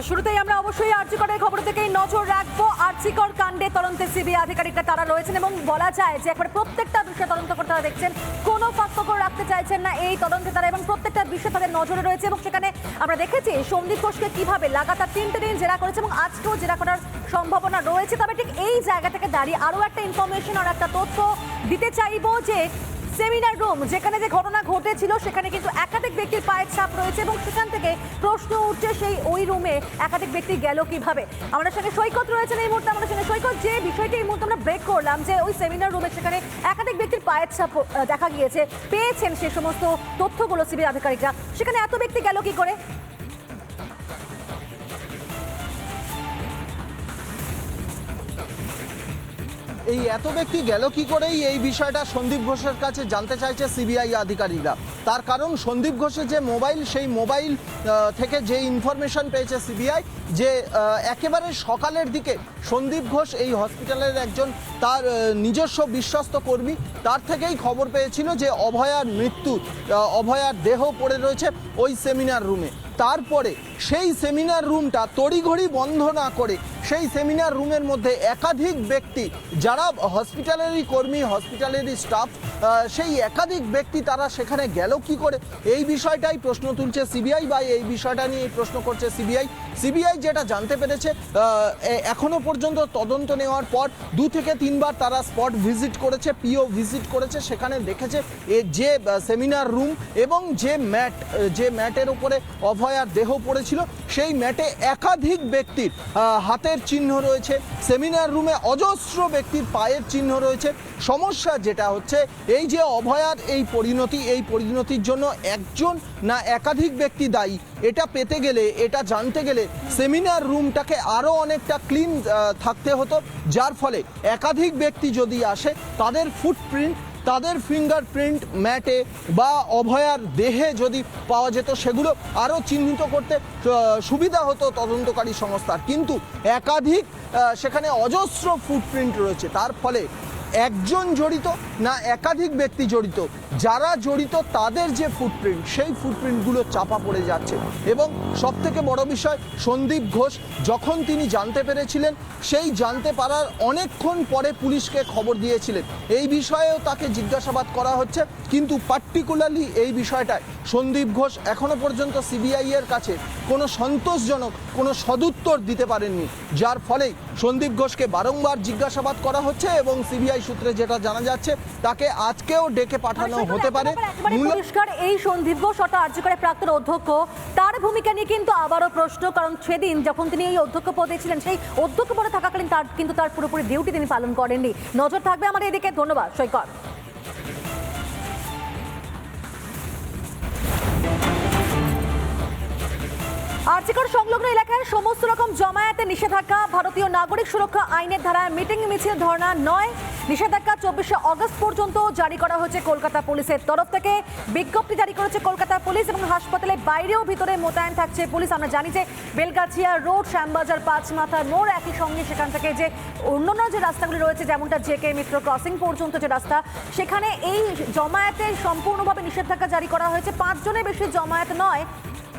শুরুতেই আমরা অবশ্যই আরজিকরের খবর থেকেই নজর রাখবো। আরজিকর কাণ্ডে তদন্তে সিবিআই আধিকারিকরা তারা রয়েছেন এবং বলা যায় যে একবারে প্রত্যেকটা বিষয় তদন্ত করতে তারা দেখছেন, কোনো ফাঁকফোকর রাখতে চাইছেন না এই তদন্তে তারা, এবং প্রত্যেকটা বিষয় তাদের নজরে রয়েছে। এবং সেখানে আমরা দেখেছি সন্দীপ ঘোষকে কিভাবে লাগাতার 3টে দিন জেরা করেছে এবং আজকেও জেরা করার সম্ভাবনা রয়েছে। তবে ঠিক এই জায়গা থেকে দাঁড়িয়ে আরও একটা ইনফরমেশন আর একটা তথ্য দিতে চাইবো যে সেমিনার রুম যেখানে যে ঘটনা ঘটেছিল সেখানে কিন্তু একাধিক ব্যক্তির পায়ের ছাপ রয়েছে এবং সেখান থেকে প্রশ্ন উঠছে সেই ওই রুমে একাধিক ব্যক্তি গেল কিভাবে। আমাদের সঙ্গে সৈকত রয়েছেন এই মুহূর্তে, আমাদের সঙ্গে সৈকত, যে বিষয়টি এই মুহূর্তে আমরা ব্রেক করলাম যে ওই সেমিনার রুমে সেখানে একাধিক ব্যক্তির পায়ের ছাপ দেখা গিয়েছে, পেয়েছেন সেই সমস্ত তথ্যগুলো সিবিআই আধিকারিকরা, সেখানে এত ব্যক্তি গেল কি করে? এই এত ব্যক্তি গেল কি করেই এই বিষয়টা সন্দীপ ঘোষের কাছে জানতে চাইছে সিবিআই আধিকারিকরা। তার কারণ সন্দীপ ঘোষের যে মোবাইল, সেই মোবাইল থেকে যে ইনফরমেশন পেয়েছে সিবিআই যে একেবারে সকালের দিকে সন্দীপ ঘোষ এই হসপিটালের একজন তার নিজস্ব বিশ্বস্ত কর্মী, তার থেকেই খবর পেয়েছিল যে অভয়ার মৃত্যু, অভয়ার দেহ পড়ে রয়েছে ওই সেমিনার রুমে। তারপরে সেই সেমিনার রুমটা তড়িঘড়ি বন্ধ না করে সেই সেমিনার রুমের মধ্যে একাধিক ব্যক্তি যারা হসপিটালেরই কর্মী, হসপিটালেরই স্টাফ, সেই একাধিক ব্যক্তি তারা সেখানে গেল কি করে, এই বিষয়টাই প্রশ্ন তুলছে সিবিআই বা এই বিষয়টা নিয়ে প্রশ্ন করছে সিবিআই যেটা জানতে পেরেছে, এখনো পর্যন্ত তদন্ত নেওয়ার পর 2 থেকে 3 বার তারা স্পট ভিজিট করেছে, পিও ভিজিট করেছে, সেখানে দেখেছে যে সেমিনার রুম এবং যে ম্যাটের উপরে অভয়ার দেহ পড়েছিল সেই ম্যাটে একাধিক ব্যক্তির হাতের চিহ্ন রয়েছে, সেমিনার রুমে অজস্র ব্যক্তির পায়ের চিহ্ন রয়েছে। সমস্যা যেটা হচ্ছে এই যে অভয়ার এই পরিণতির জন্য একজন না একাধিক ব্যক্তি দায়ী, এটা পেতে গেলে, এটা জানতে গেলে সেমিনার রুমটাকে আরও অনেকটা ক্লিন থাকতে হতো, যার ফলে একাধিক ব্যক্তি যদি আসে তাদের ফুটপ্রিন্ট, তাদের ফিঙ্গারপ্রিন্ট ম্যাটে বা অভয়ার দেহে যদি পাওয়া যেত সেগুলো আরও চিহ্নিত করতে সুবিধা হতো তদন্তকারী সংস্থার। কিন্তু একাধিক সেখানে অজস্র ফুটপ্রিন্ট রয়েছে, তার ফলে একজন জড়িত না একাধিক ব্যক্তি জড়িত, যারা জড়িত তাদের যে ফুটপ্রিন্ট সেই ফুটপ্রিন্টগুলো চাপা পড়ে যাচ্ছে। এবং সবথেকে বড় বিষয়, সন্দীপ ঘোষ যখন তিনি জানতে পেরেছিলেন সেই জানতে পারার অনেকক্ষণ পরে পুলিশকে খবর দিয়েছিলেন, এই বিষয়েও তাকে জিজ্ঞাসাবাদ করা হচ্ছে। কিন্তু পার্টিকুলারলি এই বিষয়টায় সন্দীপ ঘোষ এখনো পর্যন্ত সিবিআই এর কাছে কোনো সন্তোষজনক কোনো সদুত্তর দিতে পারেননি, যার ফলেই সন্দীপ ঘোষকে বারংবার জিজ্ঞাসাবাদ করা হচ্ছে এবং সিবিআই সূত্রে যেটা জানা যাচ্ছে তাকে আজকেও ডেকে পাঠানো হতে পারে। পরিষ্কার এই সন্দীপ ঘোষ অর্থাৎ আরজিকরের প্রাক্তন অধ্যক্ষ, তার ভূমিকা নিয়ে কিন্তু আবারও প্রশ্ন, কারণ সেদিন যখন তিনি এই অধ্যক্ষ পদে ছিলেন সেই অধ্যক্ষ পদে থাকাকালীন তার পুরোপুরি ডিউটি তিনি পালন করেননি। নজর থাকবে আমাদের এদিকে। ধন্যবাদ সৈকত। আরজিকর সংলগ্ন এলাকায় সমস্ত রকম জমায়েতে নিষেধাজ্ঞা। ভারতীয় নাগরিক সুরক্ষা আইনের ধারায় মিটিং মিছিল ধর্ণা নয়, নিষেধাজ্ঞা 24শে অগস্ট পর্যন্ত জারি করা হয়েছে কলকাতা পুলিশের তরফ থেকে। বিজ্ঞপ্তি জারি করেছে কলকাতা পুলিশ এবং হাসপাতালের বাইরেও ভিতরে মোতায়েন থাকছে পুলিশ। আমরা জানি যে বেলগাছিয়া রোড, শ্যামবাজার, পাঁচমাথার মোড়, একই সঙ্গে সেখান থেকে যে অন্যান্য যে রাস্তাগুলি রয়েছে যেমনটা জেকে মিত্র ক্রসিং পর্যন্ত যে রাস্তা, সেখানে এই জমায়েতে সম্পূর্ণভাবে নিষেধাজ্ঞা জারি করা হয়েছে। 5 জনের বেশি জমায়েত নয়।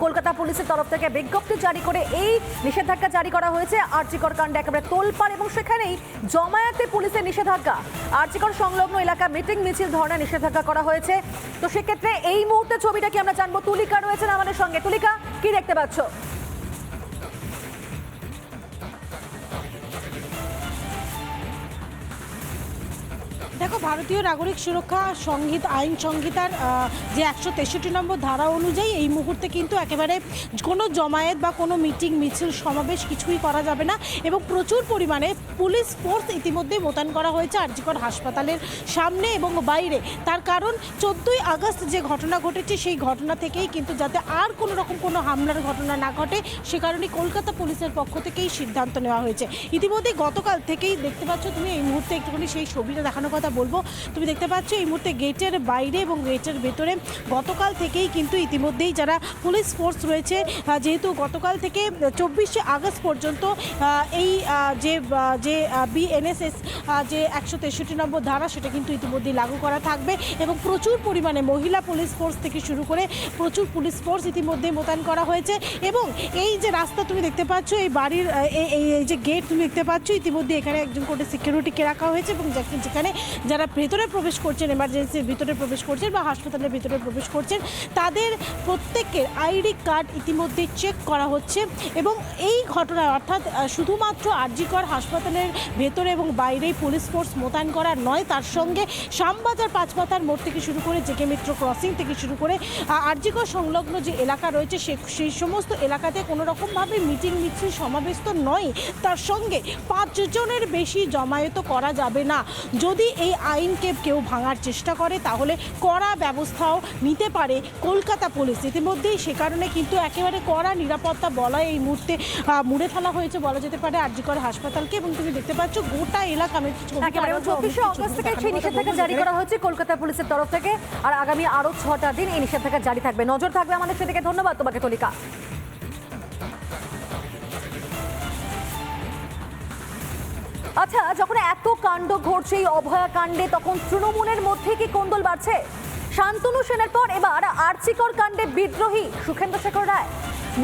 কলকাতা পুলিশের তরফ থেকে বিজ্ঞপ্তি জারি করে এই নিষেধাজ্ঞা জারি করা হয়েছে। আরজিকর কাণ্ডে একেবারে তোলপাড় এবং সেখানেই জমায়েতে পুলিশের নিষেধাজ্ঞা। আরজিকর সংলগ্ন এলাকা মিটিং মিছিল ধর্ণা নিষেধাজ্ঞা করা হয়েছে। তো সেক্ষেত্রে এই মুহূর্তে ছবিটা কি আমরা জানবো, তুলিকা রয়েছেন আমাদের সঙ্গে। তুলিকা, কি দেখতে পাচ্ছ? দেখো, ভারতীয় নাগরিক সুরক্ষা আইন সংহিতার যে 163 নম্বর ধারা অনুযায়ী এই মুহূর্তে কিন্তু একেবারে কোনো জমায়েত বা কোনো মিটিং মিছিল সমাবেশ কিছুই করা যাবে না এবং প্রচুর পরিমাণে পুলিশ ফোর্স ইতিমধ্যে মোতায়েন করা হয়েছে আরজিকর হাসপাতালের সামনে এবং বাইরে। তার কারণ 14ই আগস্ট যে ঘটনা ঘটেছে সেই ঘটনা থেকেই কিন্তু যাতে আর কোনো রকম কোনো হামলার ঘটনা না ঘটে সে কারণে কলকাতা পুলিশের পক্ষ থেকেই সিদ্ধান্ত নেওয়া হয়েছে। ইতিমধ্যে গতকাল থেকেই দেখতে পাচ্ছ তুমি এই মুহূর্তে একটুখানি সেই ছবিটা দেখানোর কথা বলবো। তুমি দেখতে পাচ্ছ এই মুহূর্তে গেটের বাইরে এবং গেটের ভেতরে গতকাল থেকেই কিন্তু ইতিমধ্যেই যারা পুলিশ ফোর্স রয়েছে, যেহেতু গতকাল থেকে 24শে আগস্ট পর্যন্ত এই যে বিএনএসএস যে 163 নম্বর ধারা সেটা কিন্তু ইতিমধ্যেই লাগু করা থাকবে এবং প্রচুর পরিমাণে মহিলা পুলিশ ফোর্স থেকে শুরু করে প্রচুর পুলিশ ফোর্স ইতিমধ্যেই মোতায়েন করা হয়েছে। এবং এই যে রাস্তা তুমি দেখতে পাচ্ছ, এই বাড়ির এই যে গেট তুমি দেখতে পাচ্ছ, ইতিমধ্যে এখানে একজন করে সিকিউরিটিকে রাখা হয়েছে এবং যেখানে যারা ভেতরে প্রবেশ করছেন, এমার্জেন্সির ভিতরে প্রবেশ করছেন বা হাসপাতালের ভিতরে প্রবেশ করছেন, তাদের প্রত্যেকের আইডি কার্ড ইতিমধ্যে চেক করা হচ্ছে। এবং এই ঘটনায় অর্থাৎ শুধুমাত্র আরজিকর হাসপাতালের ভেতরে এবং বাইরেই পুলিশ ফোর্স মোতায়েন করা নয়, তার সঙ্গে শ্যামবাজার পাঁচমাথার মোড় থেকে শুরু করে জেকে মিত্র ক্রসিং থেকে শুরু করে আরজিকর সংলগ্ন যে এলাকা রয়েছে সেই সমস্ত এলাকাতে কোনো রকমভাবে মিটিং মিছিল সমাবেশ তো নয়, তার সঙ্গে 5 জনের বেশি জমায়েত করা যাবে না। যদি এই আইনকে কেউ ভাঙার চেষ্টা করে তাহলে কড়া ব্যবস্থাও নিতে পারে কলকাতা পুলিশ। ইতিমধ্যেই সে কারণে কিন্তু একেবারে কড়া নিরাপত্তা বলয় এই মুহূর্তে মুড়ে ফেলা হয়েছে বলা যেতে পারে আরজিকর হাসপাতালকে। এবং তুমি দেখতে পাচ্ছ গোটা এলাকা, আমি একেবারে 24শে অগস্ট থেকে সেই নিষেধাজ্ঞা জারি করা হয়েছে কলকাতা পুলিশের তরফ থেকে, আর আগামী আরো 6টা দিন এই নিষেধাজ্ঞা জারি থাকবে। নজর থাকবে আমাদের সেদিকে। ধন্যবাদ তোমাকে তলিকা। আচ্ছা, যখন এত কাণ্ড ঘটছে এই অভয়া কাণ্ডে, তখন তৃণমূলের মধ্যে কি কোন্দল বাড়ছে? শান্তনু সেনের পর এবার আরজিকর কাণ্ডে বিদ্রোহী সুখেন্দু শেখর রায়।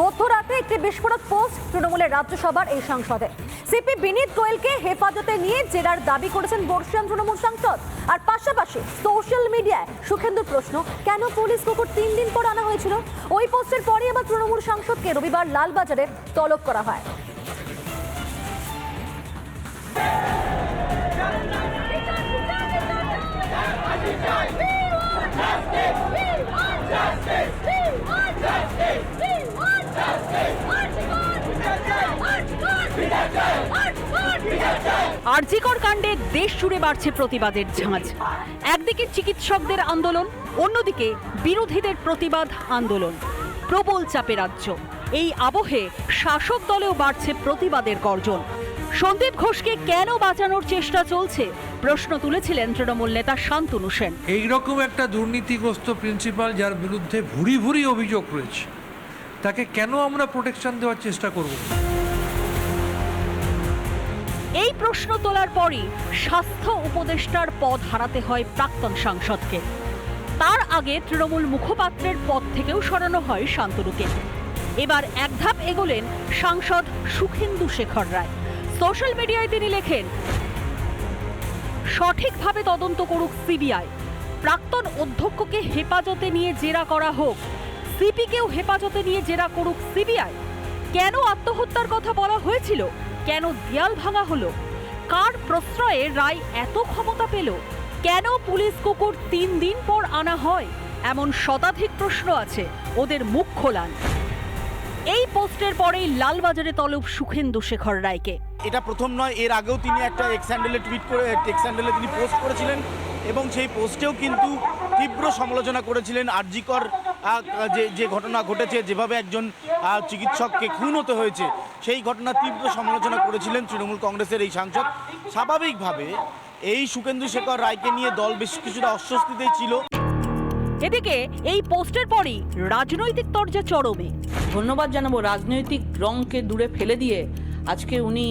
মধ্যরাতে একটি বিস্ফোরক পোস্ট তৃণমূলের রাজ্যসভার এই সাংসদে। সিপি বিনীত গোয়েলকে হেফাজতে নিয়ে জেরার দাবি করেছেন বর্ষিয়ান তৃণমূল সাংসদ। আর পাশাপাশি সোশ্যাল মিডিয়ায় সুখেন্দুর প্রশ্ন, কেন পুলিশ কুকুর 3 দিন পর আনা হয়েছিল? ওই পোস্টের পরই আবার তৃণমূল সাংসদকে রবিবার লালবাজারে তলব করা হয়। আরজিকর কাণ্ডে দেশ জুড়ে বাড়ছে প্রতিবাদের ঝাঁজ। একদিকে চিকিৎসকদের আন্দোলন, অন্যদিকে বিরোধীদের প্রতিবাদ আন্দোলন। প্রবল চাপে রাজ্য। এই আবহে শাসক দলেও বাড়ছে প্রতিবাদের গর্জন। সন্দীপ ঘোষকে কেন বাঁচানোর চেষ্টা চলছে প্রশ্ন তুলেছিলেন তৃণমূল নেতা শান্তনু সেন। এইরকম একটা দুর্নীতিগ্রস্ত প্রিন্সিপাল যার বিরুদ্ধে ভুরি ভুরি অভিযোগ রয়েছে, তাকে কেন আমরা প্রোটেকশন দেওয়ার চেষ্টা করব? এই প্রশ্ন তোলার পরই স্বাস্থ্য উপদেষ্টার পদ হারাতে হয় প্রাক্তন সাংসদকে। তার আগে তৃণমূল মুখপাত্রের পদ থেকেও সরানো হয় শান্তনুকে। এবার এক ধাপ এগোলেন সাংসদ সুখেন্দু শেখর রায়। সোশ্যাল মিডিয়ায় তিনি লেখেন, সঠিকভাবে তদন্ত করুক সিবিআই, প্রাক্তন অধ্যক্ষকে হেফাজতে নিয়ে জেরা করা হোক, সিপিকেও হেফাজতে নিয়ে জেরা করুক সিবিআই। কেন আত্মহত্যার কথা বলা হয়েছিল? কেন দেয়াল ভাঙা হলো? কার প্রশ্রয়ে রায় এত ক্ষমতা পেল? কেন পুলিশ কুকুর 3 দিন পর আনা হয়? এমন শতাধিক প্রশ্ন আছে, ওদের মুখ খোলান। এই পোস্টের পরেই লালবাজারে তলব সুখেন্দু শেখর রায়কে। এটা প্রথম নয়, এর আগেও তিনি একটা এক্স হ্যান্ডেলে টুইট করে এক্স হ্যান্ডেলে তিনি পোস্ট করেছিলেন এবং সেই পোস্টেও কিন্তু তীব্র সমালোচনা করেছিলেন আরজিকর যে ঘটনা ঘটেছে, যেভাবে একজন চিকিৎসককে খুন হতে হয়েছে, সেই ঘটনা তীব্র সমালোচনা করেছিলেন তৃণমূল কংগ্রেসের এই সাংসদ। স্বাভাবিকভাবে এই সুখেন্দু শেখর রায়কে নিয়ে দল বেশ কিছুটা অস্বস্তিতেই ছিল। এদিকে এই পোস্টের পরই রাজনৈতিক তরজা চরমে। ধন্যবাদ জানাবো, রাজনৈতিক রংকে দূরে ফেলে দিয়ে আজকে উনি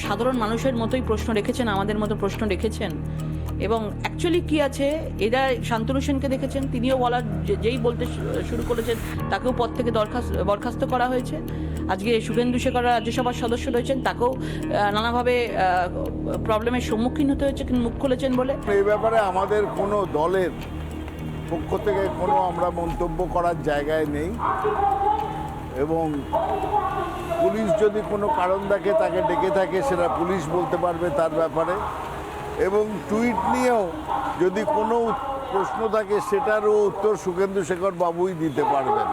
সাধারণ মানুষের মতোই প্রশ্ন রেখেছেন, আমাদের মতো প্রশ্ন রেখেছেন। এবং অ্যাকচুয়ালি কি আছে, এরা শান্তনু সেনকে দেখেছেন, তিনিও বলার যেই বলতে শুরু করেছেন তাকেও পদ থেকে বরখাস্ত করা হয়েছে। আজকে সুখেন্দু শেখর রাজ্যসভার সদস্য রয়েছেন, তাকেও নানাভাবে প্রবলেমের সম্মুখীন হতে হয়েছে মুখ খুলেছেন বলে। এই ব্যাপারে আমাদের কোনো দলের পক্ষ থেকে কোনো আমরা মন্তব্য করার জায়গায় নেই এবং পুলিশ যদি কোনো কারণ দেখে তাকে ডেকে থাকে, সেটা পুলিশ বলতে পারবে তার ব্যাপারে। এবং টুইট নিয়েও যদি কোনো প্রশ্ন থাকে সেটারও উত্তর সুখেন্দু শেখর বাবুই দিতে পারবেন।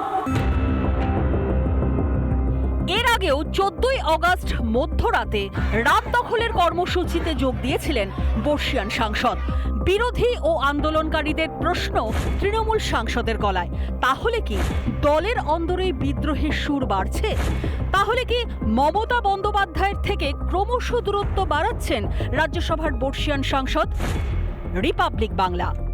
এর আগেও 14ই আগস্ট মধ্যরাতে রাত দখলের কর্মসূচিতে যোগ দিয়েছিলেন বর্ষিয়ান সাংসদ। বিরোধী ও আন্দোলনকারীদের প্রশ্ন তৃণমূল সাংসদের গলায়, তাহলে কি দলের অন্দরেই বিদ্রোহের সুর বাড়ছে? তাহলে কি মমতা বন্দ্যোপাধ্যায়ের থেকে ক্রমশ দূরত্ব বাড়াচ্ছেন রাজ্যসভার বর্ষিয়ান সাংসদ? রিপাবলিক বাংলা।